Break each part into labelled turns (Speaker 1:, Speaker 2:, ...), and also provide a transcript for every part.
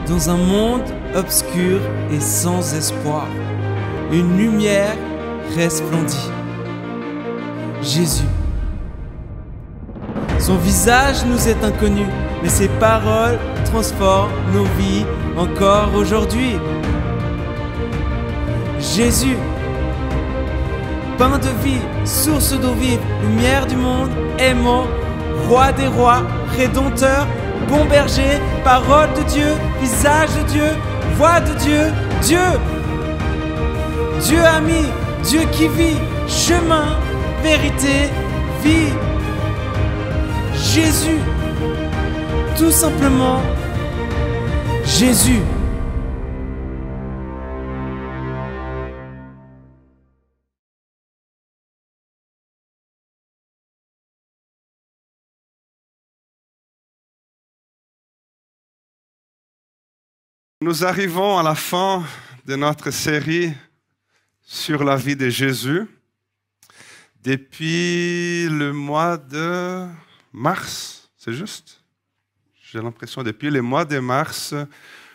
Speaker 1: Dans un monde obscur et sans espoir, une lumière resplendit. Jésus. Son visage nous est inconnu, mais ses paroles transforment nos vies encore aujourd'hui. Jésus, pain de vie, source d'eau vive, lumière du monde, aimant, roi des rois, rédempteur, bon berger, parole de Dieu, visage de Dieu, voix de Dieu, Dieu. Dieu ami, Dieu qui vit, chemin, vérité, vie. Jésus, tout simplement Jésus.
Speaker 2: Nous arrivons à la fin de notre série sur la vie de Jésus. Depuis le mois de mars, c'est juste? J'ai l'impression depuis le mois de mars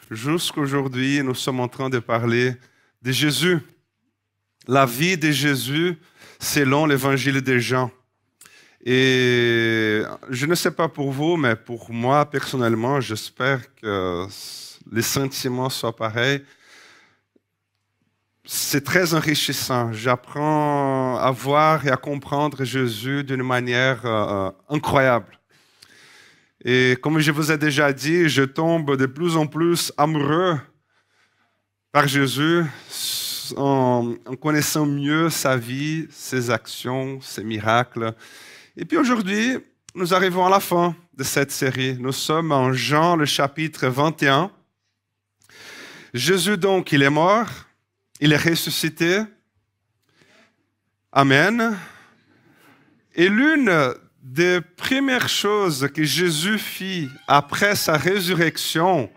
Speaker 2: jusqu'à aujourd'hui, nous sommes en train de parler de Jésus. La vie de Jésus selon l'évangile de Jean. Et je ne sais pas pour vous, mais pour moi personnellement, j'espère que les sentiments soient pareils. C'est très enrichissant. J'apprends à voir et à comprendre Jésus d'une manière incroyable. Et comme je vous ai déjà dit, je tombe de plus en plus amoureux par Jésus en connaissant mieux sa vie, ses actions, ses miracles. Et puis aujourd'hui, nous arrivons à la fin de cette série. Nous sommes en Jean, le chapitre 21. Jésus, donc, il est mort, il est ressuscité. Amen. Et l'une des premières choses que Jésus fit après sa résurrection,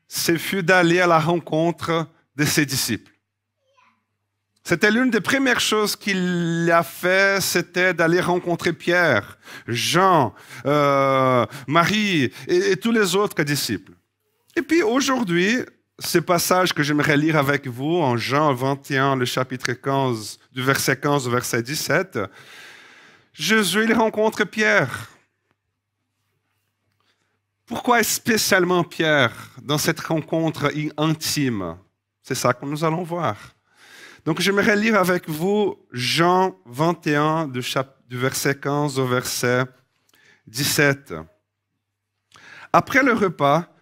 Speaker 2: ce fut d'aller à la rencontre de ses disciples. C'était l'une des premières choses qu'il a fait, c'était d'aller rencontrer Pierre, Jean, Marie et tous les autres disciples. Et puis aujourd'hui, ce passage que j'aimerais lire avec vous en Jean 21, le chapitre 15, du verset 15 au verset 17, Jésus, il rencontre Pierre. Pourquoi spécialement Pierre dans cette rencontre intime? C'est ça que nous allons voir. Donc j'aimerais lire avec vous Jean 21, du verset 15 au verset 17. Après le repas,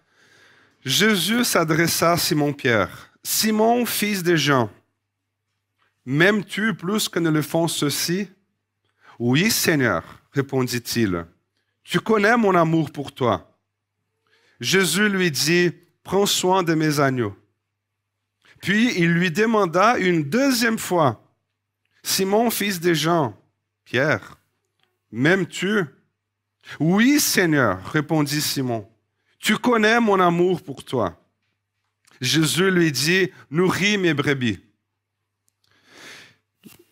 Speaker 2: Jésus s'adressa à Simon-Pierre. « Simon, fils de Jean, m'aimes-tu plus que ne le font ceux-ci? »« Oui, Seigneur, répondit-il. Tu connais mon amour pour toi. » Jésus lui dit, « Prends soin de mes agneaux. » Puis il lui demanda une deuxième fois, « Simon, fils de Jean, Pierre, m'aimes-tu? »« Oui, Seigneur, répondit Simon. Tu connais mon amour pour toi. » Jésus lui dit, « Nourris mes brebis. »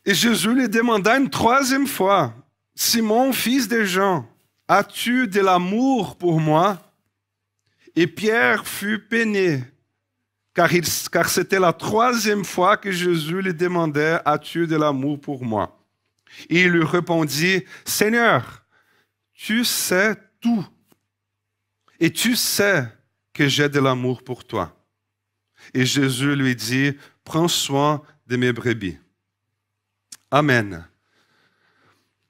Speaker 2: Et Jésus lui demanda une troisième fois, « Simon, fils de Jean, as-tu de l'amour pour moi? » Et Pierre fut peiné, car c'était la troisième fois que Jésus lui demandait, « As-tu de l'amour pour moi? » Et il lui répondit, « Seigneur, tu sais tout. Et tu sais que j'ai de l'amour pour toi. » Et Jésus lui dit, « Prends soin de mes brebis. » Amen.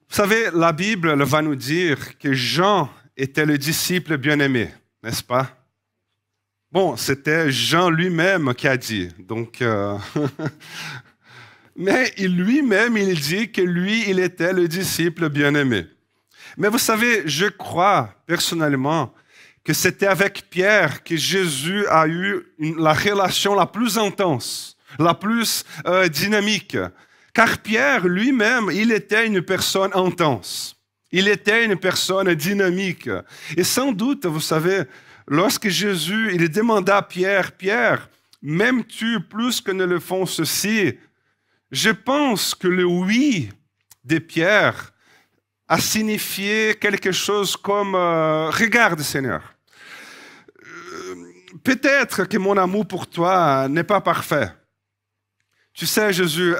Speaker 2: Vous savez, la Bible va nous dire que Jean était le disciple bien-aimé, n'est-ce pas? Bon, c'était Jean lui-même qui a dit. Donc, mais lui-même, il dit que lui, il était le disciple bien-aimé. Mais vous savez, je crois personnellement que c'était avec Pierre que Jésus a eu la relation la plus intense, la plus dynamique. Car Pierre lui-même, il était une personne intense. Il était une personne dynamique. Et sans doute, vous savez, lorsque Jésus il demanda à Pierre, « Pierre, m'aimes-tu plus que ne le font ceux-ci » Je pense que le « oui » de Pierre a signifié quelque chose comme « Regarde, Seigneur, peut-être que mon amour pour toi n'est pas parfait. Tu sais, Jésus,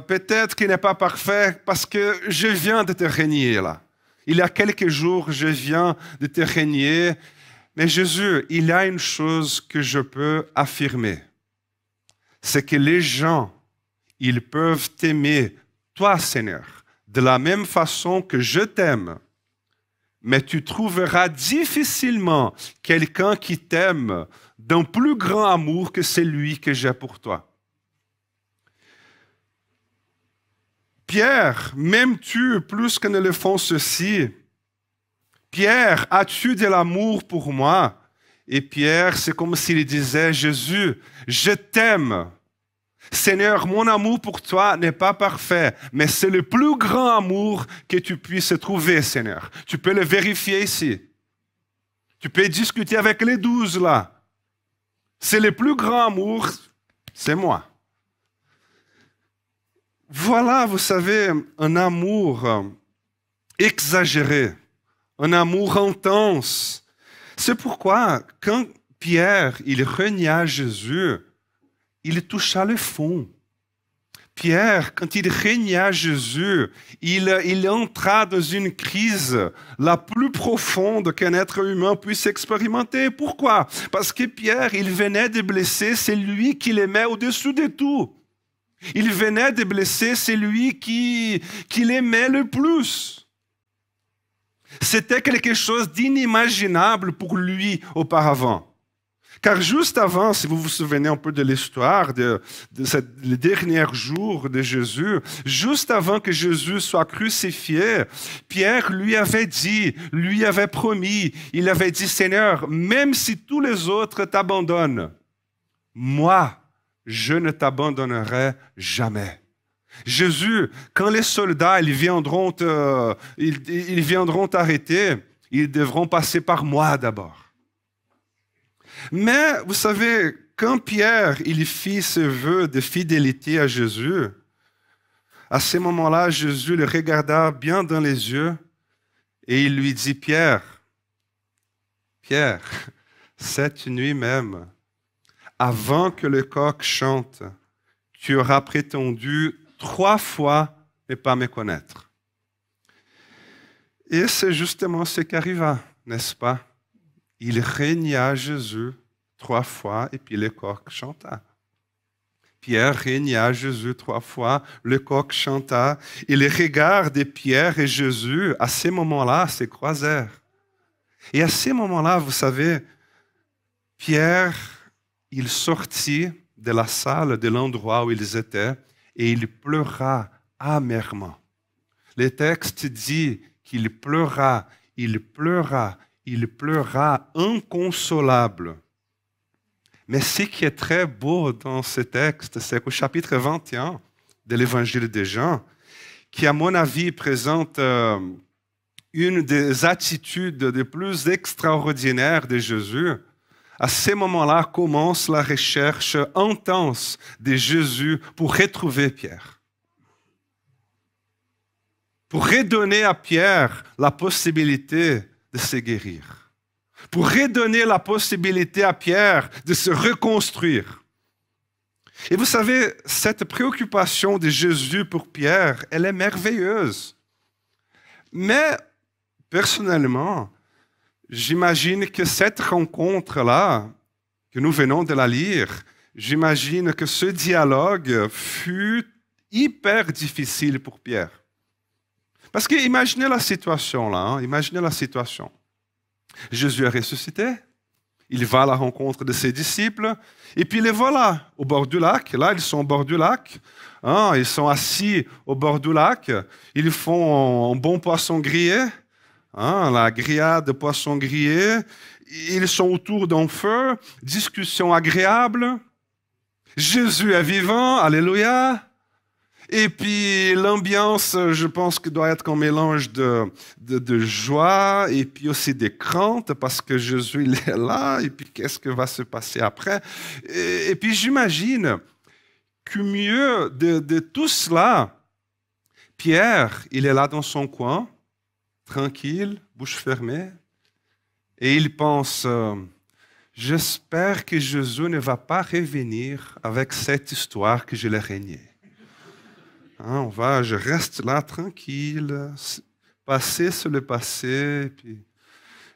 Speaker 2: peut-être qu'il n'est pas parfait parce que je viens de te régner là. Il y a quelques jours, je viens de te régner. Mais Jésus, il y a une chose que je peux affirmer. C'est que les gens, ils peuvent t'aimer, toi, Seigneur, de la même façon que je t'aime. Mais tu trouveras difficilement quelqu'un qui t'aime d'un plus grand amour que celui que j'ai pour toi. Pierre, m'aimes-tu plus que ne le font ceux-ci? Pierre, as-tu de l'amour pour moi? Et Pierre, c'est comme s'il disait, Jésus, je t'aime. Seigneur, mon amour pour toi n'est pas parfait, mais c'est le plus grand amour que tu puisses trouver, Seigneur. Tu peux le vérifier ici. Tu peux discuter avec les 12 là. C'est le plus grand amour, c'est moi. Voilà, vous savez, un amour exagéré, un amour intense. C'est pourquoi, quand Pierre, il renia Jésus, il toucha le fond. Pierre, quand il renia Jésus, il entra dans une crise la plus profonde qu'un être humain puisse expérimenter. Pourquoi? Parce que Pierre, il venait de blesser celui qu'il aimait au-dessus de tout. Il venait de blesser celui qu'il aimait le plus. C'était quelque chose d'inimaginable pour lui auparavant. Car juste avant, si vous vous souvenez un peu de l'histoire les derniers jours de Jésus, juste avant que Jésus soit crucifié, Pierre lui avait promis, il avait dit, Seigneur, même si tous les autres t'abandonnent, moi, je ne t'abandonnerai jamais. Jésus, quand les soldats ils viendront t'arrêter, ils devront passer par moi d'abord. Mais vous savez, quand Pierre il fit ce vœu de fidélité à Jésus, à ce moment-là, Jésus le regarda bien dans les yeux et il lui dit, Pierre, cette nuit même, avant que le coq chante, tu auras prétendu 3 fois ne pas me connaître. Et c'est justement ce qui arriva, n'est-ce pas? Il régna Jésus 3 fois et puis le coq chanta. Pierre régna Jésus 3 fois, le coq chanta. Et les regards de Pierre et Jésus, à ce moment-là, se croisèrent. Et à ce moment-là, vous savez, Pierre, il sortit de la salle, de l'endroit où ils étaient, et il pleura amèrement. Le texte dit qu'il pleura, il pleura inconsolable. Mais ce qui est très beau dans ce texte, c'est qu'au chapitre 21 de l'évangile de Jean, qui à mon avis présente une des attitudes les plus extraordinaires de Jésus, à ce moment-là commence la recherche intense de Jésus pour retrouver Pierre. Pour redonner à Pierre la possibilité de se guérir. Pour redonner la possibilité à Pierre de se reconstruire. Et vous savez, cette préoccupation de Jésus pour Pierre, elle est merveilleuse. Mais, personnellement, j'imagine que cette rencontre-là, que nous venons de la lire, j'imagine que ce dialogue fut hyper difficile pour Pierre. Parce que imaginez la situation là, imaginez la situation. Jésus est ressuscité, il va à la rencontre de ses disciples, et puis les voilà au bord du lac. Là, ils sont au bord du lac, ils sont assis au bord du lac, ils font un bon poisson grillé, la grillade de poisson grillé, ils sont autour d'un feu, discussion agréable, Jésus est vivant, alléluia. Et puis l'ambiance, je pense que doit être un mélange de joie et puis aussi de crainte parce que Jésus il est là et puis qu'est-ce que va se passer après. Et puis j'imagine qu'au milieu de tout cela, Pierre, il est là dans son coin, tranquille, bouche fermée, et il pense, j'espère que Jésus ne va pas revenir avec cette histoire que je l'ai régné. Hein, je reste là tranquille, passer sur le passé, puis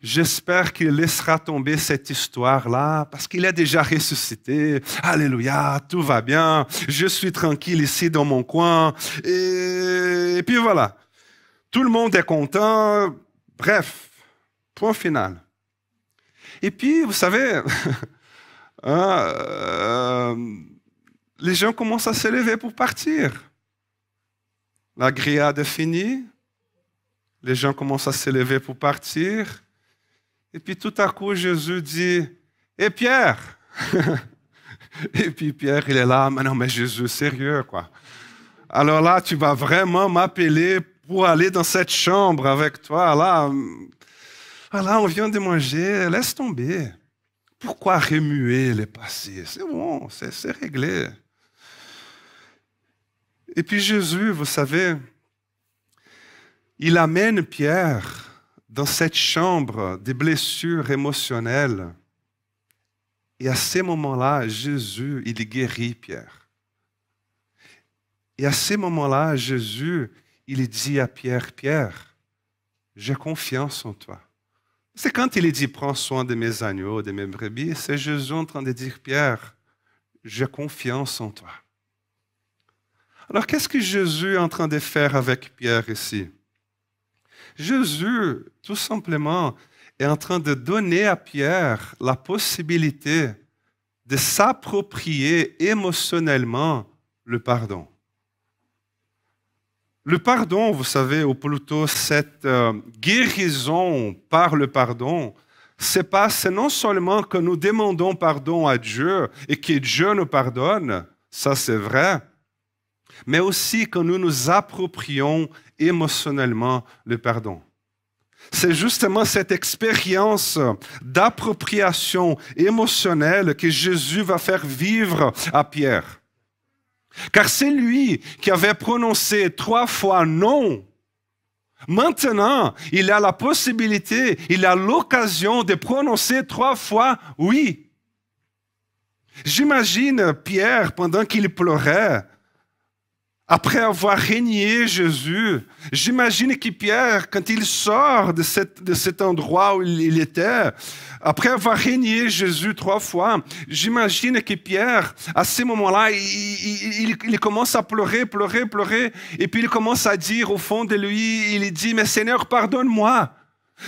Speaker 2: j'espère qu'il laissera tomber cette histoire-là, parce qu'il est déjà ressuscité. Alléluia, tout va bien, je suis tranquille ici dans mon coin, et puis voilà. Tout le monde est content, bref, point final. Et puis, vous savez, les gens commencent à se lever pour partir. La grillade est finie, les gens commencent à se lever pour partir, et puis tout à coup, Jésus dit, « Et Pierre ?» Et puis Pierre, il est là, « Mais non, mais Jésus, sérieux, quoi. Alors là, tu vas vraiment m'appeler pour aller dans cette chambre avec toi, là, on vient de manger, laisse tomber. Pourquoi remuer le passé? C'est bon, c'est réglé. » Et puis Jésus, vous savez, il amène Pierre dans cette chambre des blessures émotionnelles. Et à ce moment-là, Jésus, il guérit Pierre. Et à ce moment-là, Jésus, il dit à Pierre, « Pierre, j'ai confiance en toi. » C'est quand il dit « Prends soin de mes agneaux, de mes brebis », c'est Jésus en train de dire « Pierre, j'ai confiance en toi. » Alors, qu'est-ce que Jésus est en train de faire avec Pierre ici? Jésus, tout simplement, est en train de donner à Pierre la possibilité de s'approprier émotionnellement le pardon. Le pardon, vous savez, ou plutôt cette guérison par le pardon, c'est non seulement que nous demandons pardon à Dieu et que Dieu nous pardonne, ça c'est vrai, mais aussi que nous nous approprions émotionnellement le pardon. C'est justement cette expérience d'appropriation émotionnelle que Jésus va faire vivre à Pierre. Car c'est lui qui avait prononcé 3 fois non. Maintenant, il a la possibilité, il a l'occasion de prononcer 3 fois oui. J'imagine Pierre, pendant qu'il pleurait, après avoir renié Jésus, j'imagine que Pierre, quand il sort de cet endroit où il était, après avoir renié Jésus 3 fois, j'imagine que Pierre, à ce moment-là, il commence à pleurer, et puis il commence à dire au fond de lui, il dit, « Mais Seigneur, pardonne-moi.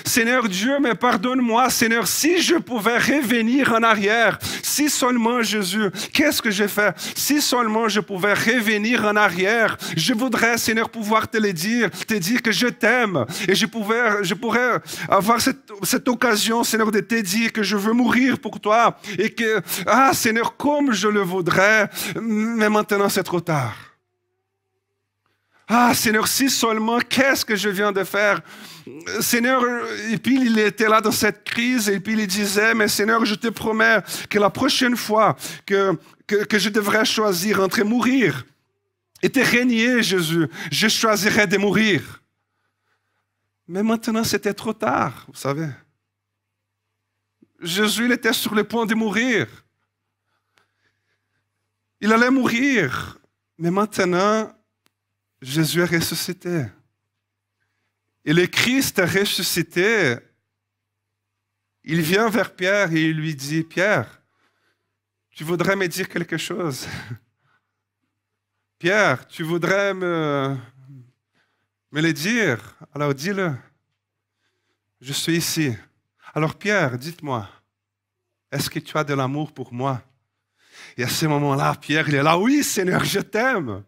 Speaker 2: Seigneur Dieu, mais pardonne-moi, Seigneur, si je pouvais revenir en arrière, si seulement Jésus, qu'est-ce que j'ai fait? Si seulement je pouvais revenir en arrière, je voudrais, Seigneur, pouvoir te dire que je t'aime, et je pourrais avoir cette occasion, Seigneur, de te dire que je veux mourir pour toi, et que, Seigneur, comme je le voudrais, mais maintenant c'est trop tard. Seigneur, si seulement, qu'est-ce que je viens de faire? Seigneur, et puis il était là dans cette crise, et puis il disait, mais Seigneur, je te promets que la prochaine fois que je devrais choisir entre mourir et te régner, Jésus, je choisirais de mourir. Mais maintenant, c'était trop tard, vous savez. Jésus, il était sur le point de mourir. Il allait mourir, mais maintenant, Jésus est ressuscité. Et le Christ est ressuscité. Il vient vers Pierre et il lui dit, « Pierre, tu voudrais me dire quelque chose? Pierre, tu voudrais me le dire? Alors dis-le. Je suis ici. Alors Pierre, dites-moi, est-ce que tu as de l'amour pour moi? » Et à ce moment-là, Pierre, il est là, « Oui, Seigneur, je t'aime. »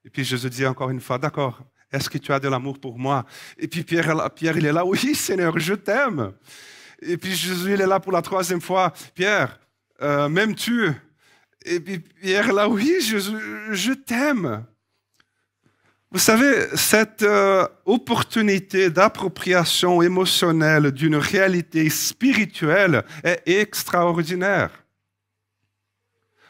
Speaker 2: Et puis Jésus dit encore une fois, « D'accord, est-ce que tu as de l'amour pour moi? » Et puis Pierre, il est là, « Oui, Seigneur, je t'aime. » Et puis Jésus, il est là pour la 3e fois, « Pierre, m'aimes-tu? » Et puis Pierre est là, « Oui, Jésus, je t'aime. » Vous savez, cette opportunité d'appropriation émotionnelle d'une réalité spirituelle est extraordinaire.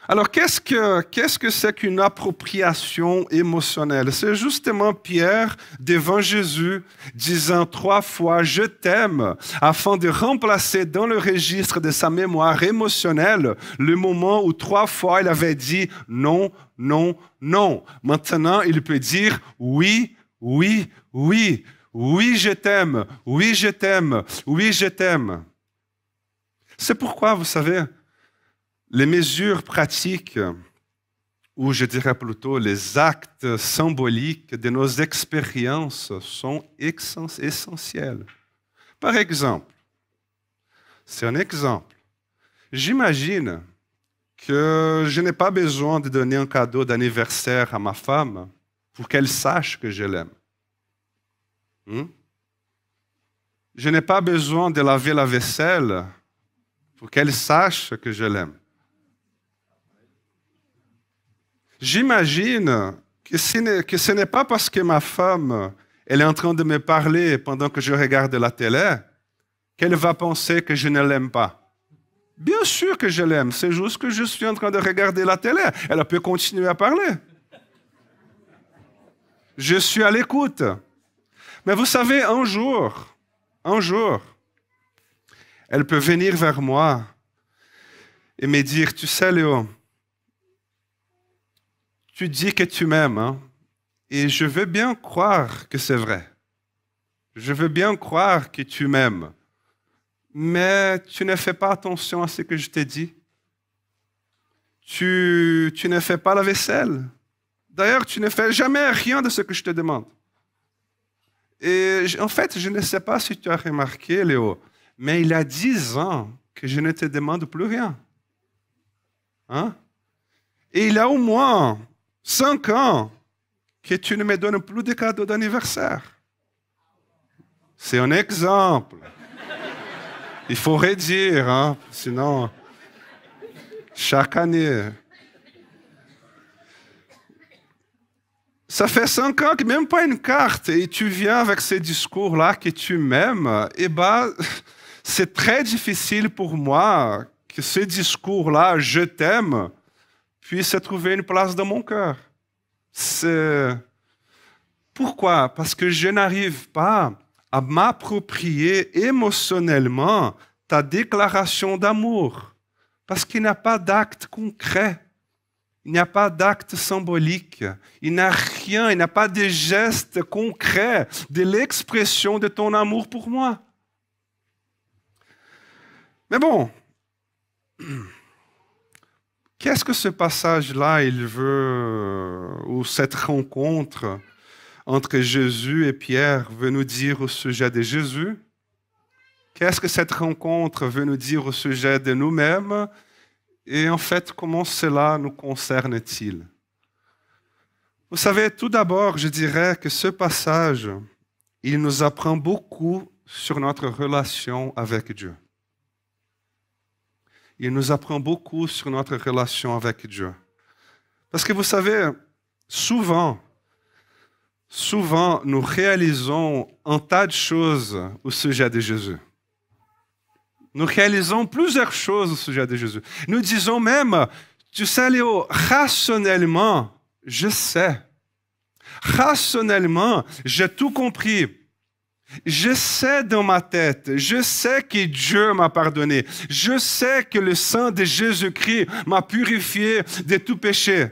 Speaker 2: Alors, qu'est-ce que c'est qu'une appropriation émotionnelle? C'est justement Pierre devant Jésus disant 3 fois « Je t'aime » afin de remplacer dans le registre de sa mémoire émotionnelle le moment où 3 fois il avait dit « Non, non, non ». Maintenant, il peut dire « Oui, oui, oui, oui, je t'aime, oui, je t'aime, oui, je t'aime ». C'est pourquoi, vous savez, les mesures pratiques, ou je dirais plutôt les actes symboliques de nos expériences sont essentiels. Par exemple, c'est un exemple. J'imagine que je n'ai pas besoin de donner un cadeau d'anniversaire à ma femme pour qu'elle sache que je l'aime. Je n'ai pas besoin de laver la vaisselle pour qu'elle sache que je l'aime. J'imagine que ce n'est pas parce que ma femme elle est en train de me parler pendant que je regarde la télé qu'elle va penser que je ne l'aime pas. Bien sûr que je l'aime, c'est juste que je suis en train de regarder la télé. Elle peut continuer à parler. Je suis à l'écoute. Mais vous savez, un jour, elle peut venir vers moi et me dire, tu sais Léo, tu dis que tu m'aimes, hein? Et je veux bien croire que c'est vrai. Je veux bien croire que tu m'aimes. Mais tu ne fais pas attention à ce que je t'ai dit. Tu ne fais pas la vaisselle. D'ailleurs, tu ne fais jamais rien de ce que je te demande. Et en fait, je ne sais pas si tu as remarqué, Léo, mais il y a 10 ans que je ne te demande plus rien. Hein? Et il y a au moins 5 ans que tu ne me donnes plus de cadeaux d'anniversaire. C'est un exemple. Il faut redire, hein? Sinon, chaque année. Ça fait 5 ans que même pas une carte, et tu viens avec ce discours-là que tu m'aimes, et c'est très difficile pour moi que ce discours-là, je t'aime, puisse trouver une place dans mon cœur. Pourquoi? Parce que je n'arrive pas à m'approprier émotionnellement ta déclaration d'amour. Parce qu'il n'y a pas d'acte concret. Il n'y a pas d'acte symbolique. Il n'y a rien, il n'y a pas de geste concret de l'expression de ton amour pour moi. Mais bon, qu'est-ce que ce passage-là, il veut, ou cette rencontre entre Jésus et Pierre veut nous dire au sujet de Jésus? Qu'est-ce que cette rencontre veut nous dire au sujet de nous-mêmes? Et en fait, comment cela nous concerne-t-il? Vous savez, tout d'abord, je dirais que ce passage, il nous apprend beaucoup sur notre relation avec Dieu. Il nous apprend beaucoup sur notre relation avec Dieu. Parce que vous savez, souvent, nous réalisons un tas de choses au sujet de Jésus. Nous réalisons plusieurs choses au sujet de Jésus. Nous disons même, tu sais Léo, rationnellement, je sais. Rationnellement, j'ai tout compris. Je sais dans ma tête, je sais que Dieu m'a pardonné. Je sais que le sang de Jésus-Christ m'a purifié de tout péché.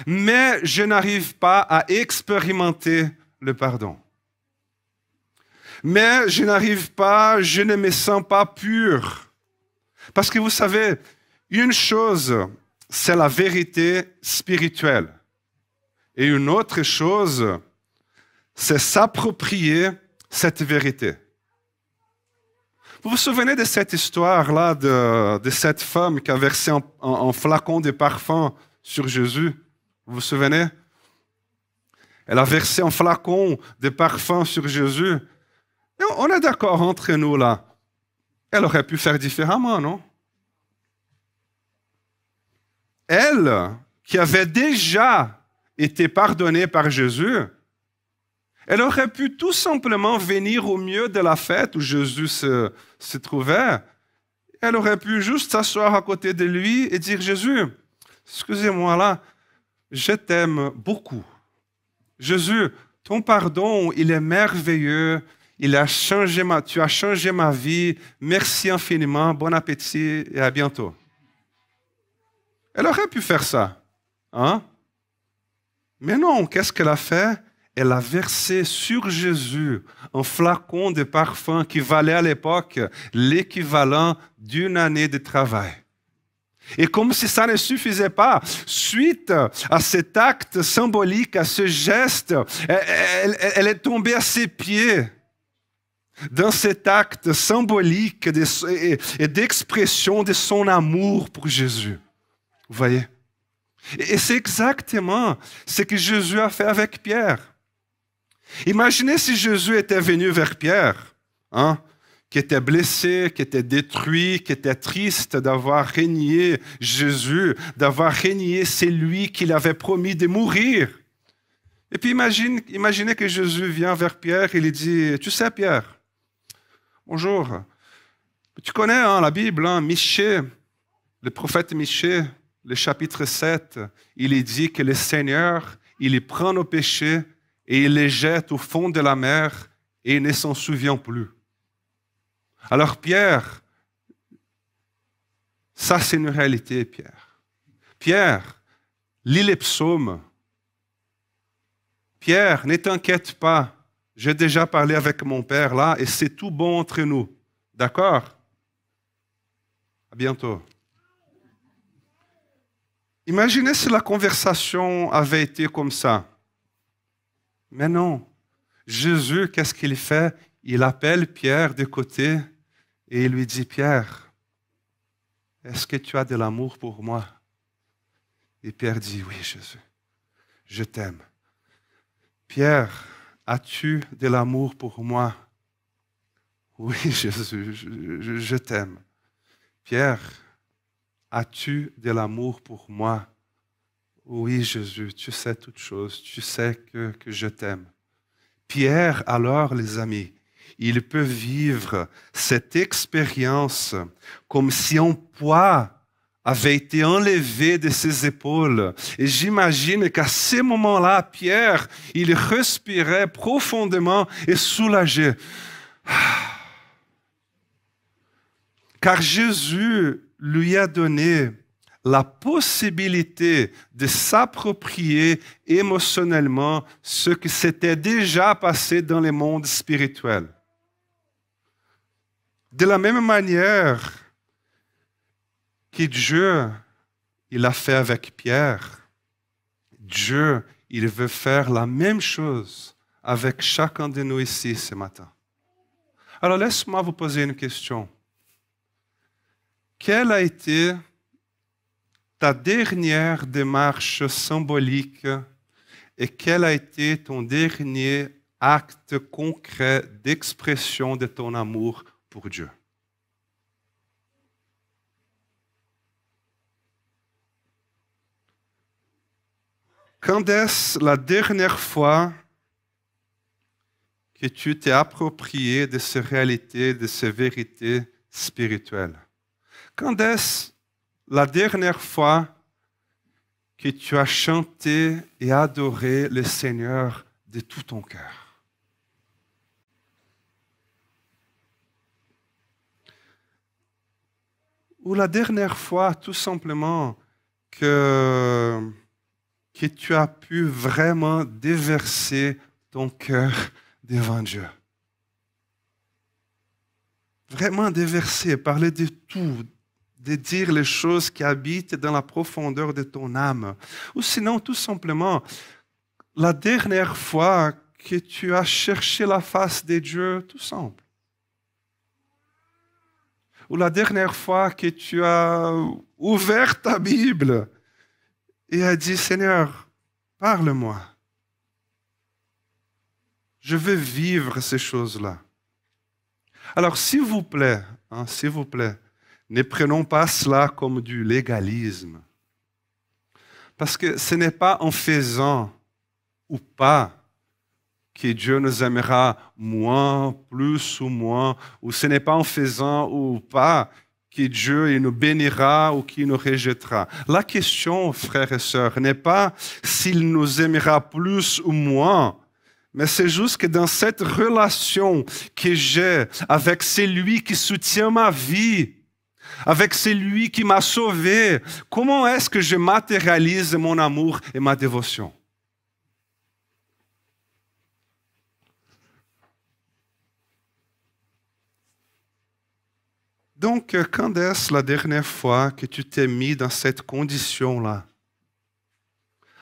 Speaker 2: Mais je n'arrive pas à expérimenter le pardon. Mais je n'arrive pas, je ne me sens pas pur. Parce que vous savez, une chose, c'est la vérité spirituelle. Et une autre chose, c'est s'approprier cette vérité. Vous vous souvenez de cette histoire-là de cette femme qui a versé un flacon de parfum sur Jésus? Vous vous souvenez? Elle a versé un flacon de parfum sur Jésus. Et on est d'accord entre nous là. Elle aurait pu faire différemment, non? Elle, qui avait déjà été pardonnée par Jésus, elle aurait pu tout simplement venir au milieu de la fête où Jésus se trouvait. Elle aurait pu juste s'asseoir à côté de lui et dire, Jésus, excusez-moi là, je t'aime beaucoup. Jésus, ton pardon, il est merveilleux. Tu as changé ma vie. Merci infiniment. Bon appétit et à bientôt. Elle aurait pu faire ça. Hein? Mais non, qu'est-ce qu'elle a fait? Elle a versé sur Jésus un flacon de parfum qui valait à l'époque l'équivalent d'une année de travail. Et comme si ça ne suffisait pas, suite à cet acte symbolique, à ce geste, elle est tombée à ses pieds. Dans cet acte symbolique et d'expression de son amour pour Jésus. Vous voyez? Et c'est exactement ce que Jésus a fait avec Pierre. Imaginez si Jésus était venu vers Pierre, hein, qui était blessé, qui était détruit, qui était triste d'avoir renié Jésus, d'avoir renié celui qu'il avait promis de mourir. Et puis imaginez que Jésus vient vers Pierre et lui dit, tu sais Pierre, bonjour. Tu connais la Bible, Michée, le prophète Michée, le chapitre 7, il est dit que le Seigneur, il prend nos péchés et il les jette au fond de la mer et il ne s'en souvient plus. Alors Pierre, ça c'est une réalité, Pierre. Pierre, lis les psaumes. Pierre, ne t'inquiète pas. J'ai déjà parlé avec mon père là et c'est tout bon entre nous. D'accord? À bientôt. Imaginez si la conversation avait été comme ça. Mais non. Jésus, qu'est-ce qu'il fait? Il appelle Pierre de côté et il lui dit, Pierre, est-ce que tu as de l'amour pour moi? Et Pierre dit, oui Jésus, je t'aime. Pierre, as-tu de l'amour pour moi? Oui, Jésus, je t'aime. Pierre, as-tu de l'amour pour moi? Oui, Jésus, tu sais toutes choses, tu sais que je t'aime. Pierre, alors, les amis, il peut vivre cette expérience comme si un poids avait été enlevé de ses épaules. Et j'imagine qu'à ce moment-là, Pierre, il respirait profondément et soulagé. Car Jésus lui a donné la possibilité de s'approprier émotionnellement ce qui s'était déjà passé dans le monde spirituel. De la même manière que Dieu, il a fait avec Pierre, Dieu, il veut faire la même chose avec chacun de nous ici ce matin. Alors laisse-moi vous poser une question. Quelle a été ta dernière démarche symbolique et quel a été ton dernier acte concret d'expression de ton amour pour Dieu? Quand est-ce la dernière fois que tu t'es approprié de ces réalités, de ces vérités spirituelles? Quand est-ce la dernière fois que tu as chanté et adoré le Seigneur de tout ton cœur? Ou la dernière fois, tout simplement, que tu as pu vraiment déverser ton cœur devant Dieu? Vraiment déverser, parler de tout, de dire les choses qui habitent dans la profondeur de ton âme. Ou sinon, tout simplement, la dernière fois que tu as cherché la face de Dieu, tout simple. Ou la dernière fois que tu as ouvert ta Bible et as dit, Seigneur, parle-moi. Je veux vivre ces choses-là. Alors, s'il vous plaît, ne prenons pas cela comme du légalisme. Parce que ce n'est pas en faisant ou pas que Dieu nous aimera moins, plus ou moins, ou ce n'est pas en faisant ou pas que Dieu il nous bénira ou qu'il nous rejettera. La question, frères et sœurs, n'est pas s'il nous aimera plus ou moins, mais c'est juste que dans cette relation que j'ai avec celui qui soutient ma vie, avec celui qui m'a sauvé, comment est-ce que je matérialise mon amour et ma dévotion? Donc, quand est-ce la dernière fois que tu t'es mis dans cette condition-là,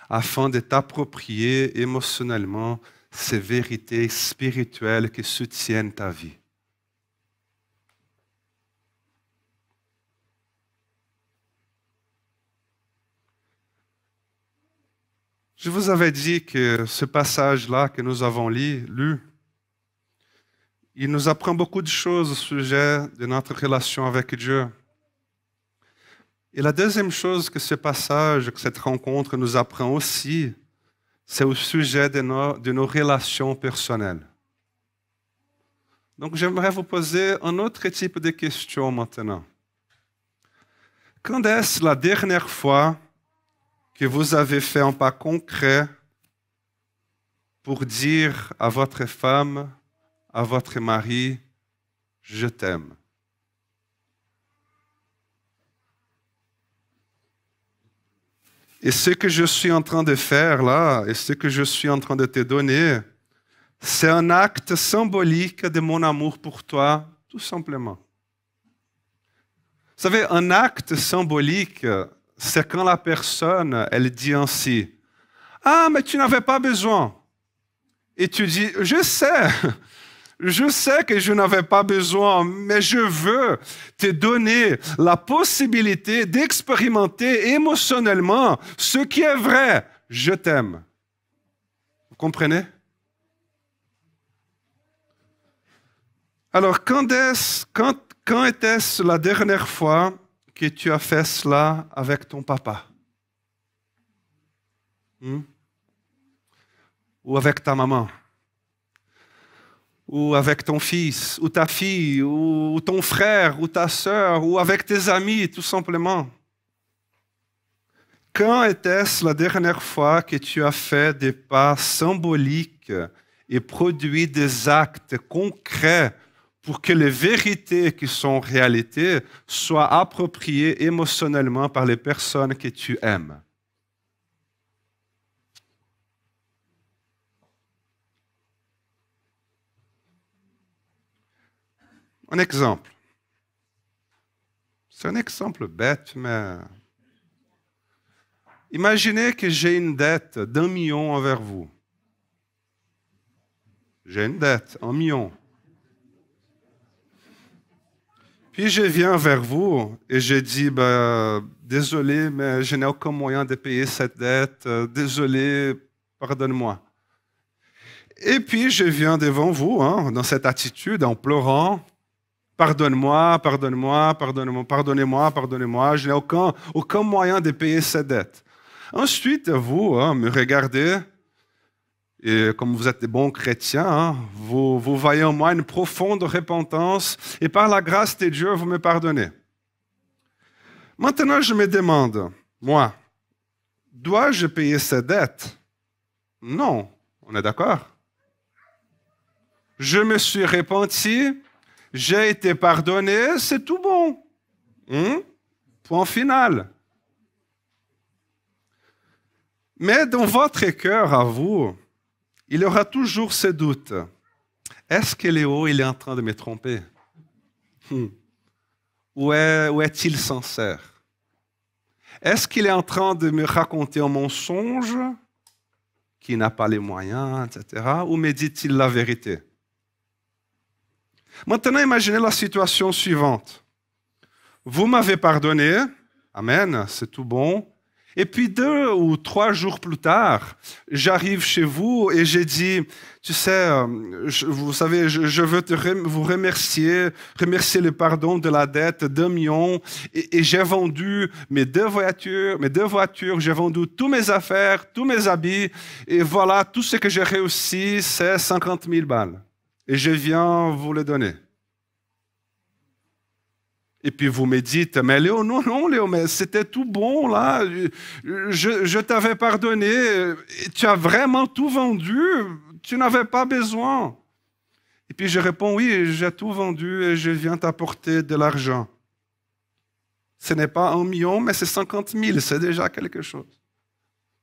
Speaker 2: afin de t'approprier émotionnellement ces vérités spirituelles qui soutiennent ta vie? Je vous avais dit que ce passage-là que nous avons lu, il nous apprend beaucoup de choses au sujet de notre relation avec Dieu. Et la deuxième chose que ce passage, que cette rencontre nous apprend aussi, c'est au sujet de nos relations personnelles. Donc j'aimerais vous poser un autre type de question maintenant. Quand est-ce la dernière fois que vous avez fait un pas concret pour dire à votre femme, à votre mari, je t'aime? Et ce que je suis en train de faire là, et ce que je suis en train de te donner, c'est un acte symbolique de mon amour pour toi, tout simplement. Vous savez, un acte symbolique, c'est quand la personne, elle dit ainsi, « Ah, mais tu n'avais pas besoin. » Et tu dis, « Je sais que je n'avais pas besoin, mais je veux te donner la possibilité d'expérimenter émotionnellement ce qui est vrai. Je t'aime. » Vous comprenez? Alors, quand était-ce la dernière fois que tu as fait cela avec ton papa? Ou avec ta maman? Ou avec ton fils, ou ta fille, ou ton frère, ou ta sœur, ou avec tes amis, tout simplement. Quand était-ce la dernière fois que tu as fait des pas symboliques et produit des actes concrets pour que les vérités qui sont réalité soient appropriées émotionnellement par les personnes que tu aimes? Un exemple. C'est un exemple bête, mais imaginez que j'ai une dette d'1 million envers vous. J'ai une dette, 1 million. Puis je viens vers vous et je dis, désolé, mais je n'ai aucun moyen de payer cette dette. Désolé, pardonne-moi. Et puis je viens devant vous, dans cette attitude, en pleurant. Pardonne-moi, pardonne-moi, pardonne-moi, pardonnez-moi, pardonnez-moi. Je n'ai aucun moyen de payer cette dette. Ensuite, vous me regardez. Et comme vous êtes des bons chrétiens, vous voyez en moi une profonde repentance et par la grâce de Dieu, vous me pardonnez. Maintenant, je me demande, moi, dois-je payer cette dette? Non, on est d'accord? Je me suis repenti, j'ai été pardonné, c'est tout bon. Point final. Mais dans votre cœur à vous, il y aura toujours ce doute. Est-ce que Léo il est en train de me tromper? Ou est-il sincère? Est-ce qu'il est en train de me raconter un mensonge qui n'a pas les moyens, etc. Ou me dit-il la vérité? Maintenant, imaginez la situation suivante. Vous m'avez pardonné, amen, c'est tout bon. Et puis 2 ou 3 jours plus tard, j'arrive chez vous et j'ai dit, tu sais, vous savez, je veux vous remercier le pardon de la dette d'1 million. Et j'ai vendu mes deux voitures, j'ai vendu tous mes affaires, tous mes habits. Et voilà, tout ce que j'ai réussi, c'est 50 000 balles. Et je viens vous le donner. Et puis vous me dites, mais Léo, non, Léo, mais c'était tout bon là, je t'avais pardonné, tu as vraiment tout vendu, tu n'avais pas besoin. Et puis je réponds, oui, j'ai tout vendu et je viens t'apporter de l'argent. Ce n'est pas 1 million, mais c'est 50 000, c'est déjà quelque chose.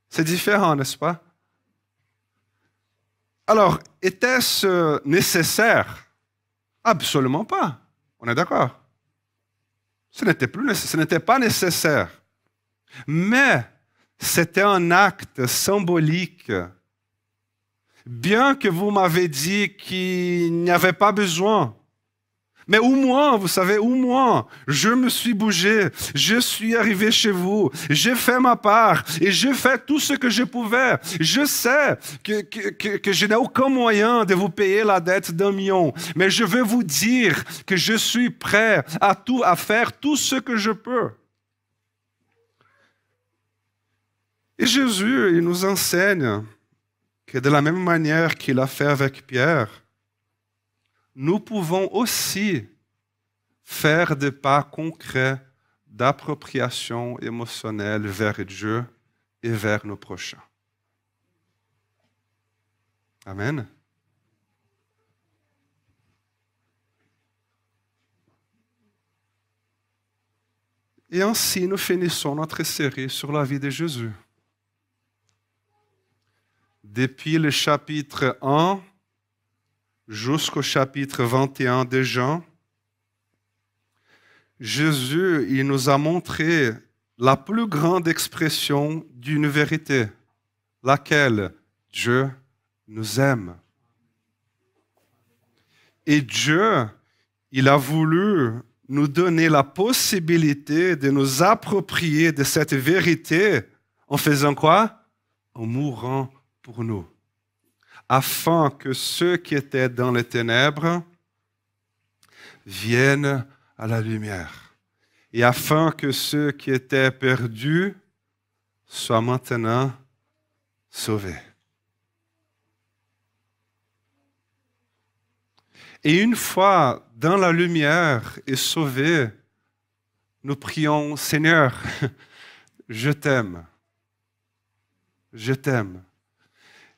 Speaker 2: C'est différent, n'est-ce pas? Alors, était-ce nécessaire? Absolument pas. On est d'accord? Ce n'était pas nécessaire. Mais c'était un acte symbolique. Bien que vous m'avez dit qu'il n'y avait pas besoin. Mais au moins, vous savez, au moins, je me suis bougé, je suis arrivé chez vous, j'ai fait ma part et j'ai fait tout ce que je pouvais. Je sais que je n'ai aucun moyen de vous payer la dette d'1 million, mais je veux vous dire que je suis prêt à faire tout ce que je peux. Et Jésus, il nous enseigne que de la même manière qu'il a fait avec Pierre, nous pouvons aussi faire des pas concrets d'appropriation émotionnelle vers Dieu et vers nos prochains. Amen. Et ainsi, nous finissons notre série sur la vie de Jésus. Depuis le chapitre 1 jusqu'au chapitre 21 de Jean, Jésus, il nous a montré la plus grande expression d'une vérité, laquelle Dieu nous aime. Et Dieu, il a voulu nous donner la possibilité de nous approprier de cette vérité en faisant quoi? En mourant pour nous, afin que ceux qui étaient dans les ténèbres viennent à la lumière, et afin que ceux qui étaient perdus soient maintenant sauvés. Et une fois dans la lumière et sauvés, nous prions, Seigneur, je t'aime. Je t'aime.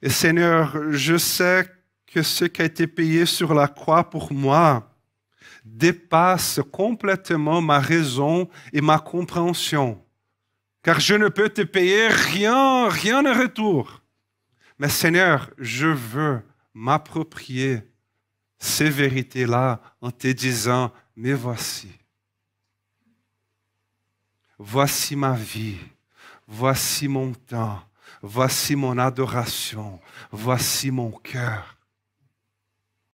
Speaker 2: Et Seigneur, je sais que ce qui a été payé sur la croix pour moi dépasse complètement ma raison et ma compréhension. Car je ne peux te payer rien en retour. Mais Seigneur, je veux m'approprier ces vérités-là en te disant, mais voici. Voici ma vie. Voici mon temps. Voici mon adoration. Voici mon cœur.